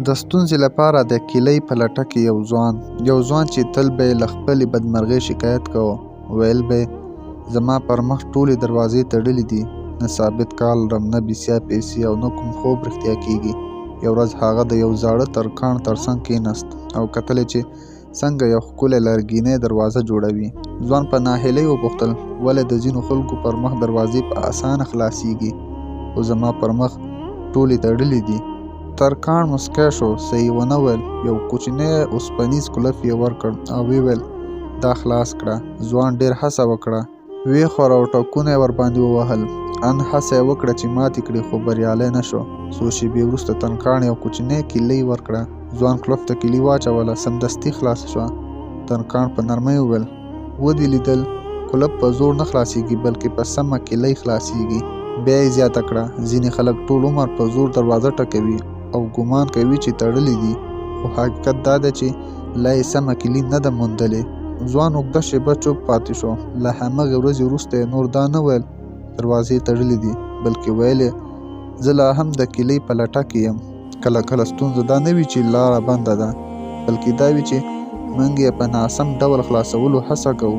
د ستونزې لپاره د کیلۍ په لټه کې یو ځوان چې تل به یې له خپلې بدمرغۍ شکایت کوه. ویل به یې زما پر مخ ټولې دروازې تړلې دي، نه ثابت کال لرم، نه بسیا پیسې او نه کوم خوب رښتیا کېږي. یو ورځ هغه د یو زاړه ترکاڼ تر څنګ کېناست او کتل یې چې څنګه یو ښکلی لرګینی دروازه جوړوي. ځوان په ناهیلۍ وپوښتل ولې د ځینو خلکو پر مخ دروازې په اسانه خلاصیږي خو زما پر مخ ټولې تړلې دي. ترکاڼ مسکی شو، څه یې ونه ویل. یو کوچنی اوسپنیز کلف یې ورکړ او ویې ویل دا خلاص کړه. ځوان ډېر هڅه وکړه، ویې خوړ او ټکونه یې ورباندې ووهل. ان هڅه یې وکړه چې ماتې کړي خو بریالی نه شو. څو شېبې وروسته ترکاڼ یو کوچنی کیلۍ ورکړه. ځوان کلف ته کیلي واچوله، سمدستي خلاصه شوه. ترکاڼ په نرمۍ وویل ودې لیدل کلف په زور نه خلاصیږي بلکې په سمه کیلۍ خلاصیږي. بیا یې زیاته کړه ځینې خلک ټول عمر په زور دروازه ټکوي او ګمان کوي چې تړلې دي خو حقیقت دا دی چې لا یې سمه کیلي نه ده موندلې. ځوان اوږده شېبه چوپ پاتې شو. له همغې ورځې وروسته یې نور دا نه ویل دروازې تړلې دي بلکې ویل یې زه لا هم د کیلۍ په لټه کې یم. کله کله ستونزه دا نه وي چې لاره بنده ده بلکې دا وي چې موږ یې په ناسم ډول خلاصولو هڅه کوو.